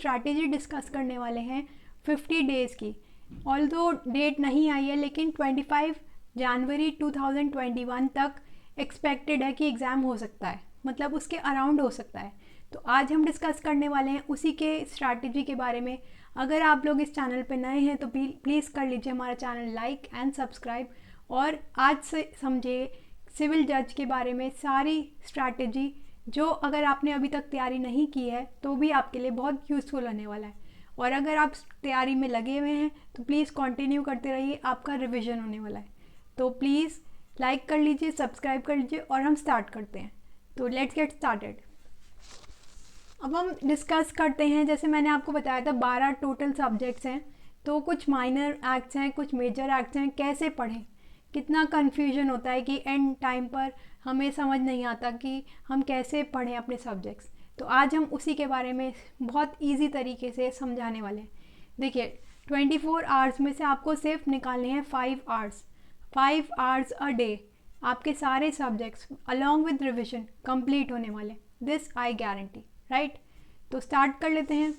Strategy discuss करने वाले हैं 50 डेज़ की। ऑल्दो डेट नहीं आई है, लेकिन 25 जनवरी 2021 तक एक्सपेक्टेड है कि एग्ज़ाम हो सकता है, मतलब उसके अराउंड हो सकता है। तो आज हम डिस्कस करने वाले हैं उसी के स्ट्रैटेजी के बारे में। अगर आप लोग इस चैनल पे नए हैं तो प्लीज़ कर लीजिए हमारा चैनल लाइक एंड सब्सक्राइब, और आज से समझिए सिविल जज के बारे में सारी स्ट्रैटेजी, जो अगर आपने अभी तक तैयारी नहीं की है तो भी आपके लिए बहुत यूज़फुल होने वाला है। और अगर आप तैयारी में लगे हुए हैं तो प्लीज़ कंटिन्यू करते रहिए, आपका रिवीजन होने वाला है। तो प्लीज़ लाइक कर लीजिए, सब्सक्राइब कर लीजिए और हम स्टार्ट करते हैं। तो लेट्स गेट स्टार्टेड। अब हम डिस्कस करते हैं, जैसे मैंने आपको बताया था 12 टोटल सब्जेक्ट्स हैं, तो कुछ माइनर एक्ट्स हैं, कुछ मेजर एक्ट्स हैं। कैसे पढ़ें, कितना कन्फ्यूजन होता है कि एंड टाइम पर हमें समझ नहीं आता कि हम कैसे पढ़ें अपने सब्जेक्ट्स। तो आज हम उसी के बारे में बहुत इजी तरीके से समझाने वाले हैं। देखिए 24 आवर्स में से आपको सिर्फ निकालने हैं 5 आवर्स अ डे। आपके सारे subjects along with revision complete होने वाले, दिस आई गारंटी, राइट। तो स्टार्ट कर लेते हैं।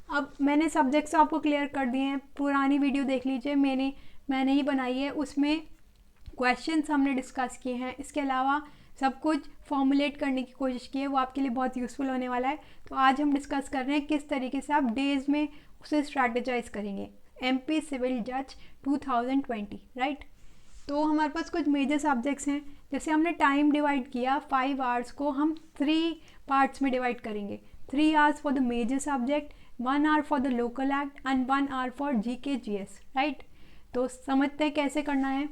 अब मैंने सब्जेक्ट्स आपको क्लियर कर दिए हैं, पुरानी वीडियो देख लीजिए, मैंने ही बनाई है, उसमें क्वेश्चंस हमने डिस्कस किए हैं। इसके अलावा सब कुछ फॉर्मुलेट करने की कोशिश की है, वो आपके लिए बहुत यूज़फुल होने वाला है। तो आज हम डिस्कस कर रहे हैं किस तरीके से आप डेज़ में उसे स्ट्रैटेजाइज करेंगे। MP सिविल जज 2020, राइट। तो हमारे पास कुछ मेजर सब्जेक्ट्स हैं। जैसे हमने टाइम डिवाइड किया, 5 आवर्स को हम 3 पार्ट्स में डिवाइड करेंगे। 3 hours for the major subject, 1 hour for the local act and 1 hour for GK GS, right. तो समझते हैं कैसे करना है।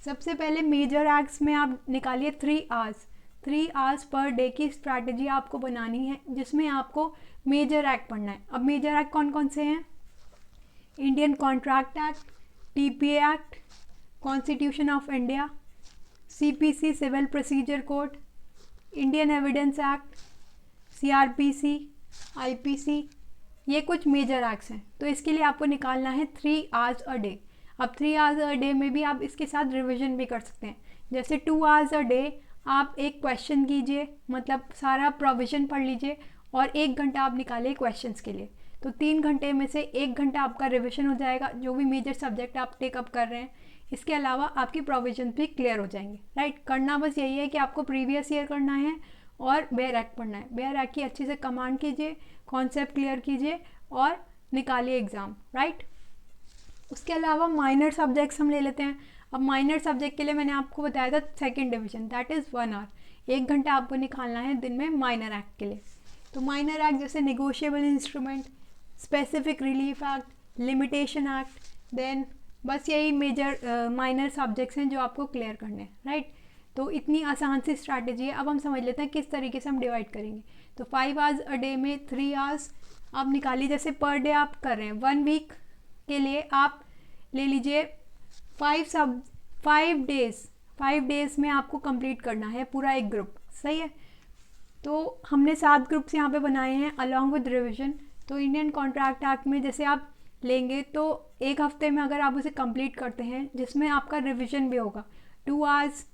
सबसे पहले मेजर एक्ट्स में आप निकालिए 3 आवर्स पर डे की स्ट्रैटेजी आपको बनानी है, जिसमें आपको मेजर एक्ट पढ़ना है। अब मेजर एक्ट कौन कौन से हैं? Indian contract act, TPA act, constitution of India, CPC civil procedure code, Indian evidence act, CRPC, IPC, ये कुछ मेजर एक्ट्स हैं। तो इसके लिए आपको निकालना है 3 आवर्स अ डे। अब 3 आवर्स अ डे में भी आप इसके साथ रिवीजन भी कर सकते हैं। जैसे 2 आवर्स अ डे आप एक क्वेश्चन कीजिए, मतलब सारा प्रोविजन पढ़ लीजिए, और 1 घंटा आप निकालिए क्वेश्चंस के लिए। तो 3 घंटे में से 1 घंटा आपका रिवीजन हो जाएगा, जो भी मेजर सब्जेक्ट आप टेकअप कर रहे हैं। इसके अलावा आपकी प्रोविजन भी क्लियर हो जाएंगे, राइट। करना बस यही है कि आपको प्रीवियस ईयर करना है और बेयर एक्ट पढ़ना है। बेयर एक्ट की अच्छे से कमांड कीजिए, कॉन्सेप्ट क्लियर कीजिए और निकालिए एग्ज़ाम, राइट। उसके अलावा माइनर सब्जेक्ट्स हम ले लेते हैं। अब माइनर सब्जेक्ट के लिए मैंने आपको बताया था 2nd division, that is 1 our. 1 घंटा आपको निकालना है दिन में माइनर एक्ट के लिए। तो माइनर एक्ट जैसे negotiable instrument, specific relief act, limitation act, then बस यही मेजर माइनर सब्जेक्ट्स हैं जो आपको क्लियर करने हैं, राइट। तो इतनी आसान सी स्ट्रैटेजी है। अब हम समझ लेते हैं किस तरीके से हम डिवाइड करेंगे। तो 5 आवर्स अ डे में 3 आवर्स आप निकालिए। जैसे पर डे आप कर रहे हैं 1 वीक के लिए, आप ले लीजिए 5 डेज़ में आपको कंप्लीट करना है पूरा एक ग्रुप, सही है। तो हमने 7 ग्रुप्स यहाँ पे बनाए हैं अलॉन्ग विद रिविजन। तो इंडियन कॉन्ट्रैक्ट एक्ट में जैसे आप लेंगे तो 1 हफ्ते में अगर आप उसे कंप्लीट करते हैं, जिसमें आपका रिविजन भी होगा, 2 hours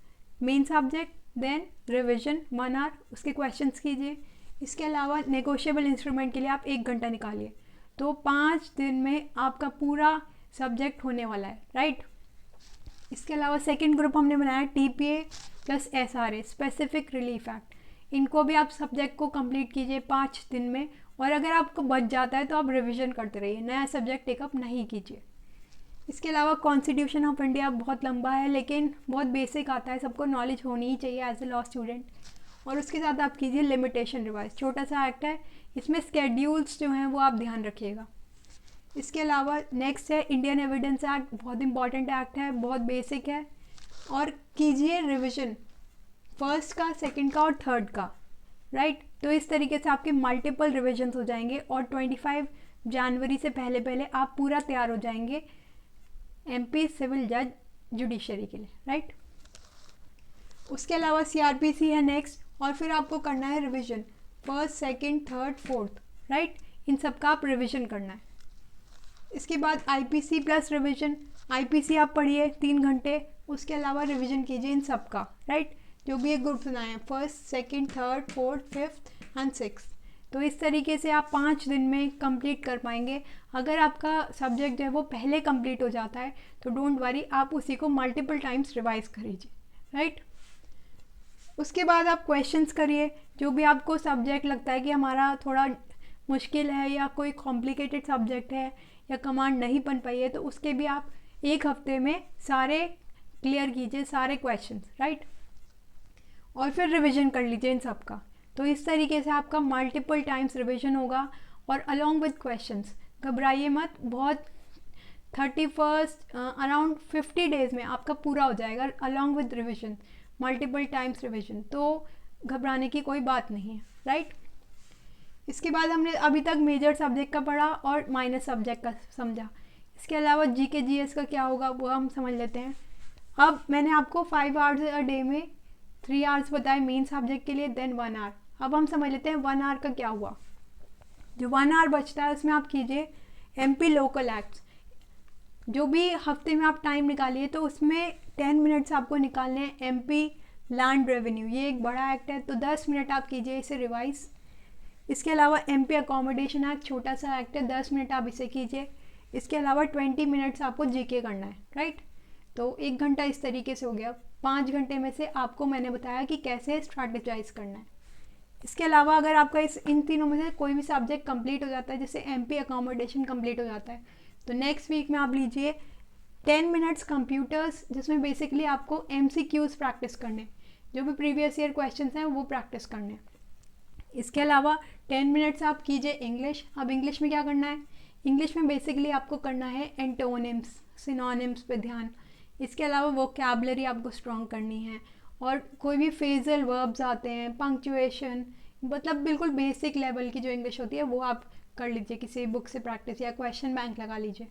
main subject, then revision 1 hour, उसके क्वेश्चंस कीजिए। इसके अलावा नेगोशिएबल इंस्ट्रूमेंट के लिए आप 1 घंटा निकालिए। तो 5 दिन में आपका पूरा सब्जेक्ट होने वाला है, राइट। इसके अलावा 2nd ग्रुप हमने बनाया TPA plus SRA, specific relief act. इनको भी आप सब्जेक्ट को कंप्लीट कीजिए 5 दिन में, और अगर आपको बच जाता है तो आप रिवीजन करते रहिए, नया सब्जेक्ट टेकअप नहीं कीजिए। इसके अलावा कॉन्स्टिट्यूशन ऑफ इंडिया बहुत लंबा है, लेकिन बहुत बेसिक आता है, सबको नॉलेज होनी ही चाहिए एज ए लॉ स्टूडेंट। और उसके साथ आप कीजिए लिमिटेशन रिवाइज, छोटा सा एक्ट है, इसमें स्केड्यूल्स जो हैं वो आप ध्यान रखिएगा। इसके अलावा नेक्स्ट है इंडियन एविडेंस एक्ट, बहुत इंपॉर्टेंट एक्ट है, बहुत बेसिक है, और कीजिए रिविजन 1st का, 2nd का और 3rd का, राइट। तो इस तरीके से आपके मल्टीपल रिविजन्स हो जाएंगे और 25 जनवरी से पहले आप पूरा तैयार हो जाएंगे MP सिविल जज जुडिशरी के लिए, राइट। उसके अलावा CRPC है नेक्स्ट, और फिर आपको करना है revision 1st, 2nd, 3rd, 4th, right. इन सब का आप रिविजन करना है। इसके बाद IPC प्लस रिविजन, IPC आप पढ़िए 3 घंटे, उसके अलावा रिविजन कीजिए इन सब का, राइट। जो भी एक ग्रुप बनाए हैं 1st, 2nd, 3rd, 4th, 5th and 6th। तो इस तरीके से आप 5 दिन में कंप्लीट कर पाएंगे। अगर आपका सब्जेक्ट जो है वो पहले कंप्लीट हो जाता है तो डोंट वरी, आप उसी को मल्टीपल टाइम्स रिवाइज करिए, राइट। उसके बाद आप क्वेश्चंस करिए, जो भी आपको सब्जेक्ट लगता है कि हमारा थोड़ा मुश्किल है या कोई कॉम्प्लिकेटेड सब्जेक्ट है या कमांड नहीं बन पाई है, तो उसके भी आप एक हफ्ते में सारे क्लियर कीजिए, सारे क्वेश्चंस, राइट। और फिर रिवीजन कर लीजिए इन सब का। तो इस तरीके से आपका मल्टीपल टाइम्स रिवीजन होगा और अलॉन्ग विद क्वेश्चंस। घबराइए मत, बहुत 31 अराउंड 50 डेज़ में आपका पूरा हो जाएगा along with revision, multiple times revision. तो घबराने की कोई बात नहीं है, राइट। इसके बाद हमने अभी तक मेजर सब्जेक्ट का पढ़ा और माइनर सब्जेक्ट का समझा। इसके अलावा जीके जीएस का क्या होगा वो हम समझ लेते हैं। अब मैंने आपको 5 आवर्स अ डे में 3 आवर्स बताए मेन सब्जेक्ट के लिए, देन 1 आवर। अब हम समझ लेते हैं 1 आवर का क्या हुआ। जो 1 आवर बचता है उसमें आप कीजिए एमपी लोकल एक्ट्स। जो भी हफ्ते में आप टाइम निकालिए तो उसमें 10 मिनट्स आपको निकालने हैं एमपी लैंड रेवेन्यू। ये एक बड़ा एक्ट है तो 10 मिनट आप कीजिए इसे रिवाइज। इसके अलावा एमपी अकोमोडेशन एक्ट छोटा सा एक्ट है, 10 मिनट आप इसे कीजिए। इसके अलावा 20 मिनट्स आपको जीके करना है, राइट। तो 1 घंटा इस तरीके से हो गया। 5 घंटे में से आपको मैंने बताया कि कैसे स्ट्रैटेजाइज करना है। इसके अलावा अगर आपका इन तीनों में से कोई भी सब्जेक्ट कंप्लीट हो जाता है, जैसे एमपी अकोमोडेशन कंप्लीट हो जाता है, तो नेक्स्ट वीक में आप लीजिए 10 मिनट्स कंप्यूटर्स, जिसमें बेसिकली आपको एमसीक्यूज प्रैक्टिस करने, जो भी प्रीवियस ईयर क्वेश्चंस हैं वो प्रैक्टिस करने। इसके अलावा 10 मिनट्स आप कीजिए इंग्लिश। अब इंग्लिश में क्या करना है, इंग्लिश में बेसिकली आपको करना है एंटोनिम्स, सिनोनिम्स पे ध्यान। इसके अलावा वोकैबुलरी आपको स्ट्रॉन्ग करनी है, और कोई भी फेजल वर्ब्स आते हैं, पंक्चुएशन, मतलब बिल्कुल बेसिक लेवल की जो इंग्लिश होती है वो आप कर लीजिए किसी बुक से प्रैक्टिस, या क्वेश्चन बैंक लगा लीजिए।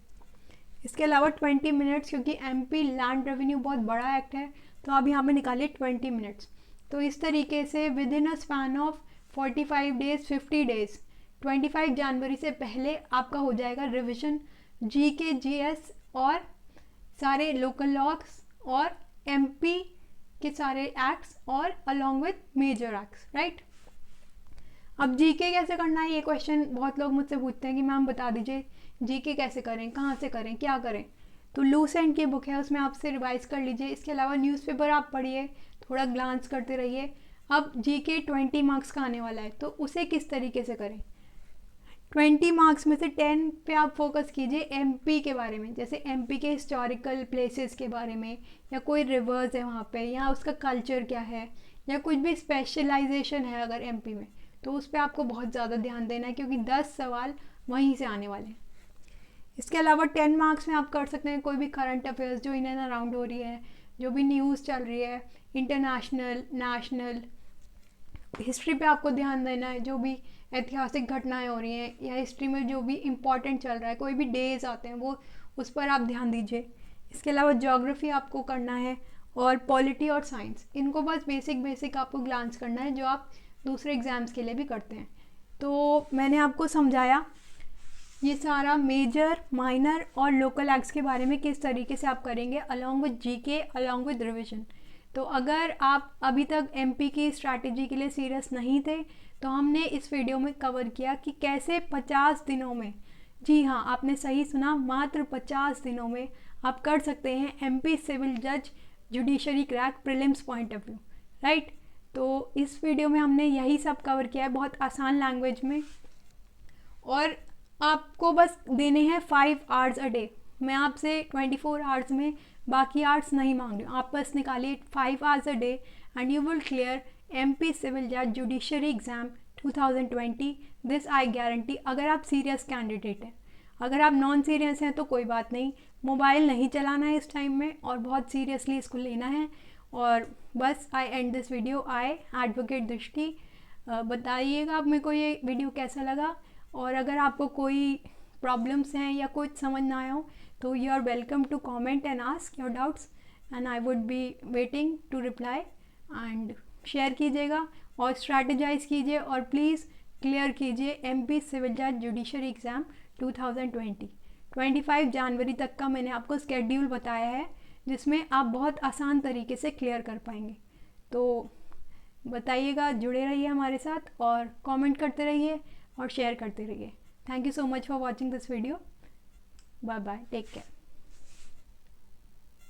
इसके अलावा 20 मिनट्स, क्योंकि एमपी लैंड रेवेन्यू बहुत बड़ा एक्ट है तो आप यहाँ पे निकालिए 20 मिनट्स। तो इस तरीके से with in a span of 45 days 50 days 25 जनवरी से पहले आपका हो जाएगा रिविजन जीके जीएस और सारे लोकल लॉस और एमपी के सारे एक्ट्स और along with major acts, right. अब जीके कैसे करना है, ये क्वेश्चन बहुत लोग मुझसे पूछते हैं कि मैम बता दीजिए जीके कैसे करें, कहाँ से करें, क्या करें। तो लूसेंट की बुक है, उसमें आपसे रिवाइज कर लीजिए। इसके अलावा न्यूज़पेपर आप पढ़िए, थोड़ा ग्लांस करते रहिए। अब जीके 20 मार्क्स का आने वाला है, तो उसे किस तरीके से करें। 20 मार्क्स में से 10 पे आप फोकस कीजिए एमपी के बारे में, जैसे एमपी के हिस्टोरिकल प्लेसेस के बारे में, या कोई रिवर्स है वहाँ पे, या उसका कल्चर क्या है, या कुछ भी स्पेशलाइजेशन है अगर एमपी में, तो उस पर आपको बहुत ज़्यादा ध्यान देना है, क्योंकि 10 सवाल वहीं से आने वाले हैं। इसके अलावा 10 मार्क्स में आप कर सकते हैं कोई भी करंट अफेयर्स जो इन एंड अराउंड हो रही है, जो भी न्यूज़ चल रही है, इंटरनेशनल, नेशनल। हिस्ट्री पे आपको ध्यान देना है, जो भी ऐतिहासिक घटनाएं हो रही हैं या हिस्ट्री में जो भी इम्पॉर्टेंट चल रहा है, कोई भी डेज आते हैं वो उस पर आप ध्यान दीजिए। इसके अलावा ज्योग्राफी आपको करना है, और पॉलिटी और साइंस, इनको बस बेसिक आपको ग्लांस करना है, जो आप दूसरे एग्ज़ाम्स के लिए भी करते हैं। तो मैंने आपको समझाया ये सारा मेजर, माइनर और लोकल एक्ट्स के बारे में किस तरीके से आप करेंगे along with GK, along with revision. तो अगर आप अभी तक एमपी की स्ट्रैटेजी के लिए सीरियस नहीं थे, तो हमने इस वीडियो में कवर किया कि कैसे 50 दिनों में, जी हाँ आपने सही सुना, मात्र 50 दिनों में आप कर सकते हैं एमपी सिविल जज judiciary crack prelims point of view, right. तो इस वीडियो में हमने यही सब कवर किया है बहुत आसान लैंग्वेज में, और आपको बस देने हैं 5 आवर्स अ डे। मैं आपसे 24 आवर्स में बाकी आवर्स नहीं मांग रही हूँ, आप बस निकालिए 5 hours a day and you will clear MP civil जज judiciary exam 2020, this I guarantee. अगर आप सीरियस कैंडिडेट हैं, अगर आप नॉन सीरियस हैं तो कोई बात नहीं, मोबाइल नहीं चलाना है इस टाइम में और बहुत सीरियसली इसको लेना है। और बस I end this video, I advocate Drishti. बताइएगा आप मेरे को ये वीडियो कैसा लगा, और अगर आपको कोई प्रॉब्लम्स हैं या कुछ समझ ना आया हो तो you are welcome to comment and ask your doubts and I would be waiting to reply. And share कीजिएगा और स्ट्रैटेजाइज कीजिए, और प्लीज़ क्लियर कीजिए एमपी सिविल जज जुडिशरी एग्ज़ाम 2020। 25 जनवरी तक का मैंने आपको स्केड्यूल बताया है, जिसमें आप बहुत आसान तरीके से क्लियर कर पाएंगे। तो बताइएगा, जुड़े रहिए हमारे साथ और कमेंट करते रहिए और शेयर करते रहिए। Thank you so much for watching this video. Bye bye, take care.